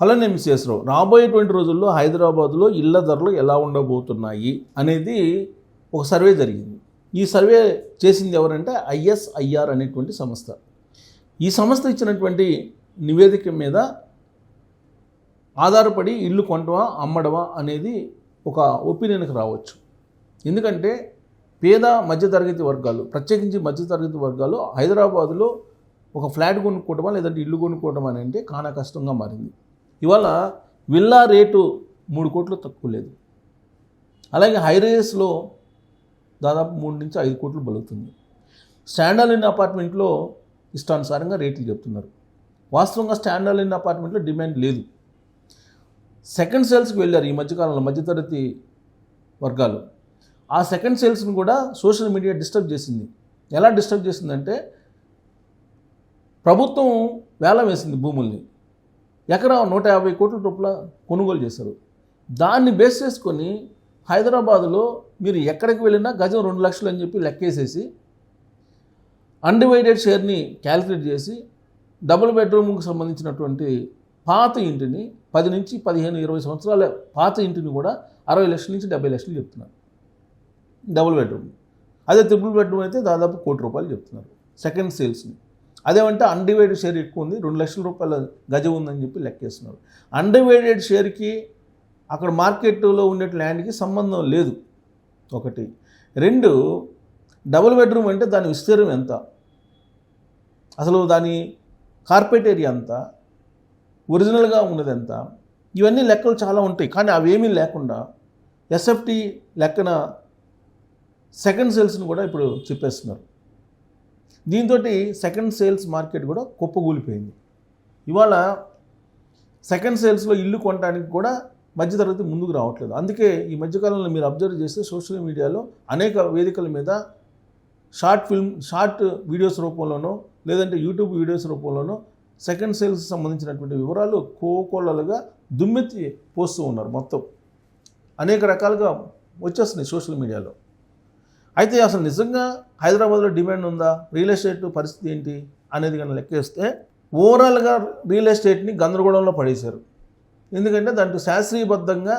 Hello, నేను శేషరావు. రాబోయేటువంటి రోజుల్లో హైదరాబాద్లో ఇళ్ల ధరలు ఎలా ఉండబోతున్నాయి అనేది ఒక సర్వే జరిగింది. ఈ సర్వే చేసింది ఎవరంటే ISIR అనేటువంటి సంస్థ. ఈ సంస్థ ఇచ్చినటువంటి నివేదిక మీద ఆధారపడి ఇల్లు కొనటమా అమ్మడమా అనేది ఒక ఒపీనియన్కి రావచ్చు. ఎందుకంటే పేద మధ్యతరగతి వర్గాలు, ప్రత్యేకించి మధ్యతరగతి వర్గాలు హైదరాబాదులో ఒక ఫ్లాట్ కొనుక్కోవటమా లేదంటే ఇల్లు కొనుక్కోవటం అని అంటే చాలా కష్టంగా మారింది. ఇవాళ విల్లా రేటు 3 కోట్లు తక్కువ లేదు. అలాగే హైరేస్లో దాదాపు 3 నుంచి 5 కోట్లు బలుగుతుంది. స్టాండర్డ్ అపార్ట్మెంట్లో ఇష్టానుసారంగా రేట్లు చెప్తున్నారు. వాస్తవంగా స్టాండర్డ్ అపార్ట్మెంట్లో డిమాండ్ లేదు. సెకండ్ సేల్స్కి వెళ్ళారు ఈ మధ్యకాలంలో మధ్యతరగతి వర్గాలు. ఆ సెకండ్ సేల్స్ని కూడా సోషల్ మీడియా డిస్టర్బ్ చేసింది. ఎలా డిస్టర్బ్ చేసిందంటే ప్రభుత్వం వేలం వేసింది భూముల్ని. ఎకరా 150 కోట్ల రూపాయల కొనుగోలు చేశారు. దాన్ని బేస్ చేసుకొని హైదరాబాదులో మీరు ఎక్కడికి వెళ్ళినా గజం 2 లక్షలు అని చెప్పి లెక్కేసేసి అన్డివైడెడ్ షేర్ని క్యాలిక్యులేట్ చేసి డబుల్ బెడ్రూమ్కి సంబంధించినటువంటి పాత ఇంటిని 10 నుంచి 15, 20 సంవత్సరాల పాత ఇంటిని కూడా 60 లక్షల నుంచి 70 లక్షలు చెప్తున్నారు డబుల్ బెడ్రూమ్. అదే ట్రిపుల్ బెడ్రూమ్ అయితే దాదాపు 1 కోటి రూపాయలు చెప్తున్నారు సెకండ్ సేల్స్ని. అదేమంటే అన్డివైడెడ్ షేర్ ఎక్కువ ఉంది, 2 లక్షల రూపాయల గజం ఉందని చెప్పి లెక్కేస్తున్నారు. అన్డివైడెడ్ షేర్కి అక్కడ మార్కెట్లో ఉండే ల్యాండ్కి సంబంధం లేదు. 1. 2, డబుల్ బెడ్రూమ్ అంటే దాని విస్తీర్ణం ఎంత, అసలు దాని కార్పెట్ ఏరియా ఎంత, ఒరిజినల్గా ఉన్నది ఎంత, ఇవన్నీ లెక్కలు చాలా ఉంటాయి. కానీ అవేమీ లేకుండా SFT లెక్కన సెకండ్ సేల్స్ని కూడా ఇప్పుడు చెప్పేస్తున్నారు. దీంతో సెకండ్ సేల్స్ మార్కెట్ కూడా కుప్పగూలిపోయింది. ఇవాళ సెకండ్ సేల్స్లో ఇల్లు కొనడానికి కూడా మధ్యతరగతి ముందుకు రావట్లేదు. అందుకే ఈ మధ్యకాలంలో మీరు అబ్జర్వ్ చేస్తే సోషల్ మీడియాలో అనేక వేదికల మీద షార్ట్ వీడియోస్ రూపంలోనో లేదంటే యూట్యూబ్ వీడియోస్ రూపంలోనో సెకండ్ సేల్స్ సంబంధించినటువంటి వివరాలు కోకొల్లలుగా దుమ్మెత్తి పోస్తూ ఉన్నారు. మొత్తం అనేక రకాలుగా వచ్చేస్తున్నాయి సోషల్ మీడియాలో. అయితే అసలు నిజంగా హైదరాబాద్లో డిమాండ్ ఉందా, రియల్ ఎస్టేట్ పరిస్థితి ఏంటి అనేది కనుక లెక్కేస్తే ఓవరాల్గా రియల్ ఎస్టేట్ని గందరగోళంలో పడేశారు. ఎందుకంటే దాంట్లో శాస్త్రీయబద్ధంగా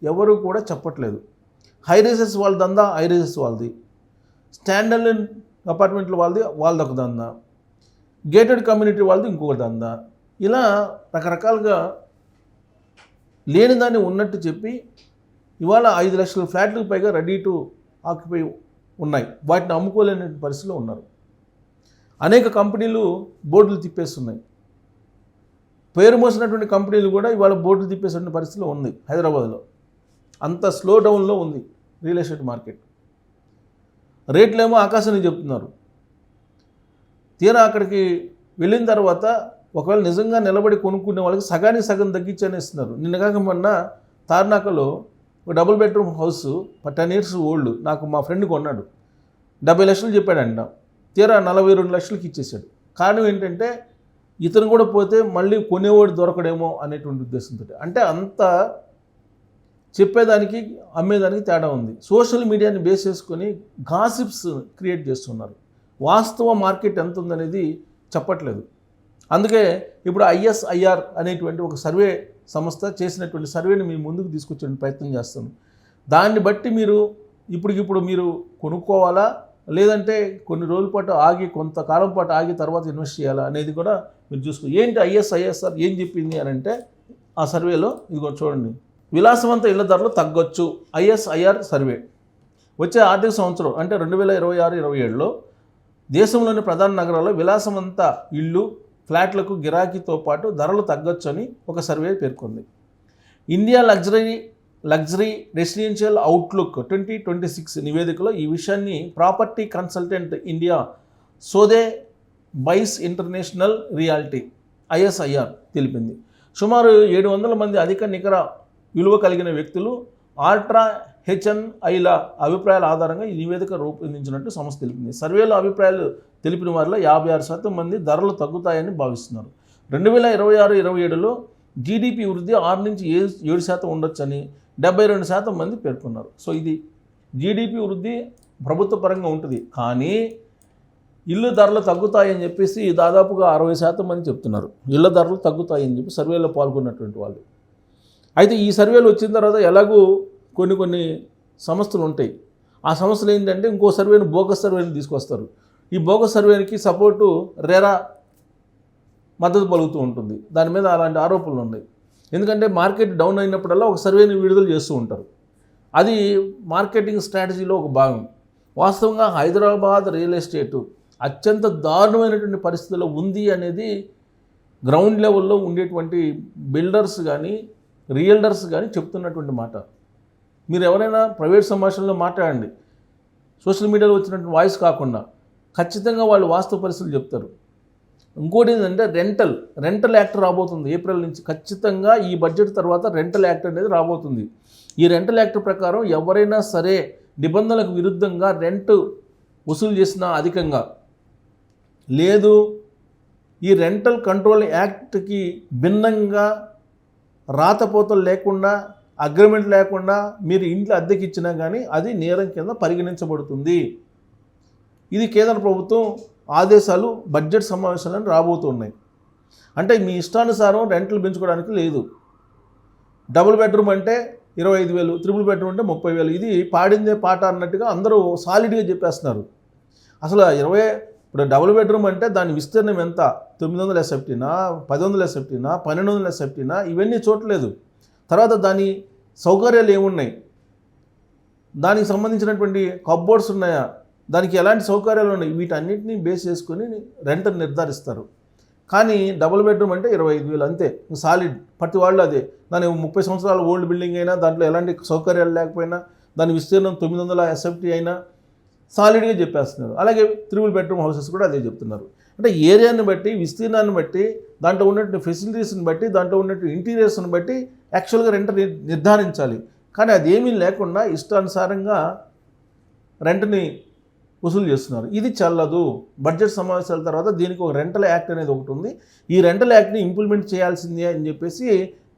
ఎవరు కూడా చెప్పట్లేదు. హైరేసెస్ వాళ్ళ దందా హైరేసెస్ వాళ్ళది, స్టాండర్డ్ అపార్ట్మెంట్లు వాళ్ళది ఒక దందా, గేటెడ్ కమ్యూనిటీ వాళ్ళది ఇంకొక దందా. ఇలా రకరకాలుగా లేని దాన్ని ఉన్నట్టు చెప్పి ఇవాళ 5 లక్షల ఫ్లాట్లకు పైగా రెడీ టు ఆక్యుపై ఉన్నాయి. వాటిని అమ్ముకోలేని పరిస్థితిలో ఉన్నారు. అనేక కంపెనీలు బోర్డులు తిప్పేస్తున్నాయి. పేరు మోసినటువంటి కంపెనీలు కూడా ఇవాళ బోర్డులు తిప్పేసిన పరిస్థితిలో ఉంది హైదరాబాద్లో. అంత స్లో డౌన్లో ఉంది రియల్ ఎస్టేట్ మార్కెట్. రేట్లేమో ఆకాశాన్ని చెప్తున్నారు. తీరా అక్కడికి వెళ్ళిన తర్వాత ఒకవేళ నిజంగా నిలబడి కొనుక్కునే వాళ్ళకి సగానికి సగం తగ్గించని ఇస్తున్నారు. నిన్నగాక మొన్న తార్నాకలో ఒక double bedroom house 10 years old నాకు మా ఫ్రెండ్ కొన్నాడు. 70 లక్షలు చెప్పాడంట. తీరా 42 లక్షలకి ఇచ్చేసాడు. కారణం ఏంటంటే ఇతను కూడా పోతే మళ్ళీ కొనేవాడు దొరకడేమో అనేటువంటి ఉద్దేశంతో. అంటే అంత చెప్పేదానికి అమ్మేదానికి తేడా ఉంది. సోషల్ మీడియాని బేస్ చేసుకొని గాసిప్స్ క్రియేట్ చేస్తున్నారు. వాస్తవ మార్కెట్ ఎంత ఉందనేది చెప్పట్లేదు. అందుకే ఇప్పుడు ISIR అనేటువంటి ఒక సర్వే సంస్థ చేసినటువంటి సర్వేని మీ ముందుకు తీసుకొచ్చే ప్రయత్నం చేస్తాను. దాన్ని బట్టి మీరు ఇప్పటికిప్పుడు మీరు కొనుక్కోవాలా లేదంటే కొన్ని రోజుల పాటు ఆగి కొంతకాలం పాటు ఆగి తర్వాత ఇన్వెస్ట్ చేయాలా అనేది కూడా మీరు చూసుకో. ఏంటి ISIR ఏం చెప్పింది అని అంటే ఆ సర్వేలో ఇదిగో చూడండి. విలాసవంత ఇళ్ల ధరలు తగ్గొచ్చు ISIR సర్వే. వచ్చే ఆర్థిక సంవత్సరం అంటే 2026-27లో దేశంలోని ప్రధాన నగరాల్లో విలాసవంత ఇళ్ళు ఫ్లాట్లకు గిరాకీతో పాటు ధరలు తగ్గొచ్చని ఒక సర్వే పేర్కొంది. ఇండియా లగ్జరీ రెసిడెన్షియల్ అవుట్లుక్ 2026 నివేదికలో ఈ విషయాన్ని property consultant India Sotheby's international realty ISIR తెలిపింది. సుమారు 700 మంది అధిక నికర విలువ కలిగిన వ్యక్తులు ఆల్ట్రా HNIల అభిప్రాయాల ఆధారంగా ఈ నివేదిక రూపొందించినట్టు సంస్థ తెలిపింది. సర్వేలో అభిప్రాయాలు తెలిపిన వారిలో 56% మంది ధరలు తగ్గుతాయని భావిస్తున్నారు. 2026-27లో GDP వృద్ధి 6 నుంచి 7% ఉండొచ్చని 72% మంది పేర్కొన్నారు. సో ఇది GDP వృద్ధి ప్రభుత్వ పరంగా ఉంటుంది. కానీ ఇల్లు ధరలు తగ్గుతాయని చెప్పేసి దాదాపుగా 60% మంది చెప్తున్నారు. ఇళ్ల ధరలు తగ్గుతాయని చెప్పి సర్వేలో పాల్గొన్నటువంటి వాళ్ళు. అయితే ఈ సర్వేలు వచ్చిన తర్వాత ఎలాగూ కొన్ని సంస్థలు ఉంటాయి. ఆ సంస్థలు ఏంటంటే ఇంకో సర్వేని బోగస్ సర్వేని తీసుకొస్తారు. ఈ బోగస్ సర్వేకి సపోర్టు రెరా మద్దతు పలుకుతూ ఉంటుంది. దాని మీద అలాంటి ఆరోపణలు ఉన్నాయి. ఎందుకంటే మార్కెట్ డౌన్ అయినప్పుడల్లా ఒక సర్వేని విడుదల చేస్తూ ఉంటారు. అది మార్కెటింగ్ స్ట్రాటజీలో ఒక భాగం. వాస్తవంగా హైదరాబాద్ రియల్ ఎస్టేటు అత్యంత దారుణమైనటువంటి పరిస్థితుల్లో ఉంది అనేది గ్రౌండ్ లెవెల్లో ఉండేటువంటి బిల్డర్స్ కానీ రియల్డర్స్ కానీ చెప్తున్నటువంటి మాట. మీరు ఎవరైనా ప్రైవేట్ సంభాషణలో మాట్లాడండి, సోషల్ మీడియాలో వచ్చినటువంటి వాయిస్ కాకుండా ఖచ్చితంగా వాళ్ళు వాస్తవ పరిస్థితులు చెప్తారు. ఇంకోటి ఏంటంటే రెంటల్ యాక్ట్ రాబోతుంది ఏప్రిల్ నుంచి. ఖచ్చితంగా ఈ బడ్జెట్ తర్వాత రెంటల్ యాక్ట్ అనేది రాబోతుంది. ఈ రెంటల్ యాక్ట్ ప్రకారం ఎవరైనా సరే నిబంధనలకు విరుద్ధంగా రెంట్ వసూలు చేసినా అధికంగా లేదు, ఈ రెంటల్ కంట్రోల్ యాక్ట్కి భిన్నంగా రాతపోతలు లేకుండా అగ్రిమెంట్ లేకుండా మీరు ఇంట్లో అద్దెకి ఇచ్చినా కానీ అది నేరం కింద పరిగణించబడుతుంది. ఇది కేంద్ర ప్రభుత్వం ఆదేశాలు బడ్జెట్ సమావేశాలను రాబోతున్నాయి. అంటే మీ ఇష్టానుసారం రెంట్లు పెంచుకోవడానికి లేదు. డబుల్ బెడ్రూమ్ అంటే 25,000, త్రిబుల్ బెడ్రూమ్ అంటే 30,000. ఇది పాడిందే పాట అన్నట్టుగా అందరూ సాలిడ్గా చెప్పేస్తున్నారు. అసలు ఇప్పుడు డబుల్ బెడ్రూమ్ అంటే దాని విస్తీర్ణం ఎంత? 900 ఎస్ఎఫ్టీనా, 1000 ఎస్ఎఫ్టీనా, 1200 ఎస్ఎఫ్టీనా, ఇవన్నీ చూడలేదు. తర్వాత దాని సౌకర్యాలు ఏమున్నాయి, దానికి సంబంధించినటువంటి కప్బోర్డ్స్ ఉన్నాయా, దానికి ఎలాంటి సౌకర్యాలు ఉన్నాయి, వీటన్నిటిని బేస్ చేసుకొని రెంట్ నిర్ధారిస్తారు. కానీ డబుల్ బెడ్రూమ్ అంటే 25,000 అంతే, సాలిడ్. ప్రతి వాళ్ళు అదే. దాని 30 సంవత్సరాల ఓల్డ్ బిల్డింగ్ అయినా, దాంట్లో ఎలాంటి సౌకర్యాలు లేకపోయినా, దాని విస్తీర్ణం 900 ఎస్ఎఫ్టీ అయినా సాలిడ్గా చెప్పేస్తున్నారు. అలాగే త్రిబుల్ బెడ్రూమ్ హౌసెస్ కూడా అదే చెప్తున్నారు. అంటే ఏరియాని బట్టి, విస్తీర్ణాన్ని బట్టి, దాంట్లో ఉన్నటువంటి ఫెసిలిటీస్ని బట్టి, దాంట్లో ఉన్నటువంటి ఇంటీరియర్స్ని బట్టి యాక్చువల్గా రెంట్ నిర్ధారించాలి. కానీ అదేమీ లేకుండా ఇష్టానుసారంగా రెంట్ని వసూలు చేస్తున్నారు. ఇది చెల్లదు. బడ్జెట్ సమావేశాల తర్వాత దీనికి ఒక రెంటల్ యాక్ట్ అనేది ఒకటి ఉంది. ఈ రెంటల్ యాక్ట్ని ఇంప్లిమెంట్ చేయాల్సిందే అని చెప్పేసి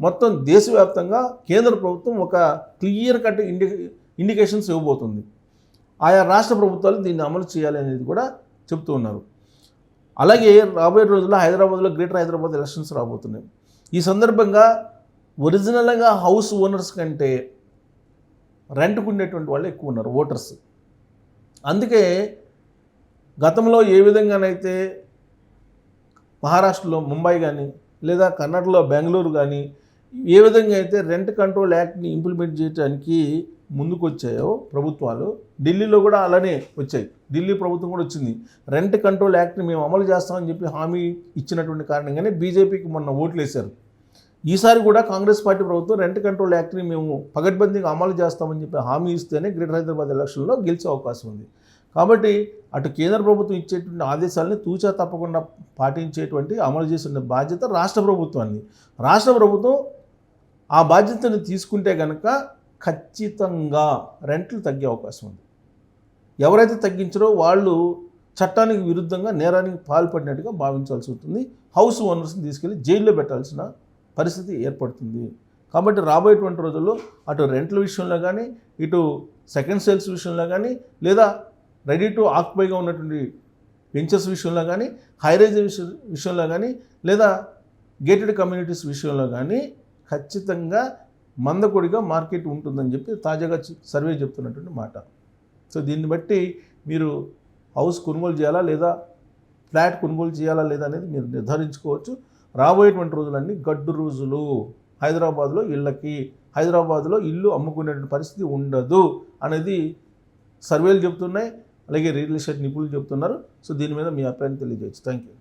మొత్తం దేశవ్యాప్తంగా కేంద్ర ప్రభుత్వం ఒక క్లియర్ కట్ ఇండికేషన్స్ ఇవ్వబోతుంది. ఆయా రాష్ట్ర ప్రభుత్వాలు దీన్ని అమలు చేయాలి అనేది కూడా చెప్తూ ఉన్నారు. అలాగే రాబోయే రోజుల్లో హైదరాబాద్లో గ్రేటర్ హైదరాబాద్ ఎలక్షన్స్ రాబోతున్నాయి. ఈ సందర్భంగా ఒరిజినల్గా హౌస్ ఓనర్స్ కంటే రెంట్కు ఉండేటువంటి వాళ్ళు ఎక్కువ ఉన్నారు, ఓటర్స్. అందుకే గతంలో ఏ విధంగానైతే మహారాష్ట్రలో ముంబై కానీ లేదా కర్ణాటకలో బెంగళూరు కానీ ఏ విధంగా అయితే రెంట్ కంట్రోల్ యాక్ట్ని ఇంప్లిమెంట్ చేయడానికి ముందుకు వచ్చాయో ప్రభుత్వాలు, ఢిల్లీలో కూడా అలానే వచ్చాయి. ఢిల్లీ ప్రభుత్వం కూడా వచ్చింది. రెంట్ కంట్రోల్ యాక్ట్ని మేము అమలు చేస్తామని చెప్పి హామీ ఇచ్చినటువంటి కారణంగానే బీజేపీకి మొన్న ఓట్లు వేశారు. ఈసారి కూడా కాంగ్రెస్ పార్టీ ప్రభుత్వం రెంట్ కంట్రోల్ యాక్ట్ని మేము పగడ్బందీగా అమలు చేస్తామని చెప్పి హామీ ఇస్తేనే గ్రేటర్ హైదరాబాద్ ఎలక్షన్లో గెలిచే అవకాశం ఉంది. కాబట్టి అటు కేంద్ర ప్రభుత్వం ఇచ్చేటువంటి ఆదేశాలని తూచా తప్పకుండా పాటించేటువంటి అమలు చేసిన బాధ్యత రాష్ట్ర ప్రభుత్వాన్ని. రాష్ట్ర ప్రభుత్వం ఆ బాధ్యతను తీసుకుంటే కనుక ఖచ్చితంగా రెంట్లు తగ్గే అవకాశం ఉంది. ఎవరైతే తగ్గించారో వాళ్ళు చట్టానికి విరుద్ధంగా నేరానికి పాల్పడినట్టుగా భావించాల్సి ఉంటుంది. హౌస్ ఓనర్స్ని తీసుకెళ్ళి జైల్లో పెట్టాల్సిన పరిస్థితి ఏర్పడుతుంది. కాబట్టి రాబోయేటువంటి రోజుల్లో అటు రెంట్ల విషయంలో కానీ, ఇటు సెకండ్ సేల్స్ విషయంలో కానీ, లేదా రెడీ టు ఆక్యుపైగా ఉన్నటువంటి వెంచర్స్ విషయంలో కానీ, హైరైజ్ విషయంలో కానీ, లేదా గేటెడ్ కమ్యూనిటీస్ విషయంలో కానీ ఖచ్చితంగా మందకొడిగా మార్కెట్ ఉంటుందని చెప్పి తాజాగా సర్వే చెప్తున్నటువంటి మాట. సో దీన్ని బట్టి మీరు హౌస్ కొనుగోలు చేయాలా లేదా ఫ్లాట్ కొనుగోలు చేయాలా లేదా అనేది మీరు నిర్ధారించుకోవచ్చు. రాబోయేటువంటి రోజులన్నీ గడ్డు రోజులు. హైదరాబాద్లో ఇల్లు అమ్ముకునేటువంటి పరిస్థితి ఉండదు అనేది సర్వేలు చెప్తున్నాయి. అలాగే రియల్ ఎస్టేట్ నిపుణులు చెప్తున్నారు. సో దీని మీద మీ అభిప్రాయం తెలియజేయచ్చు. Thank you.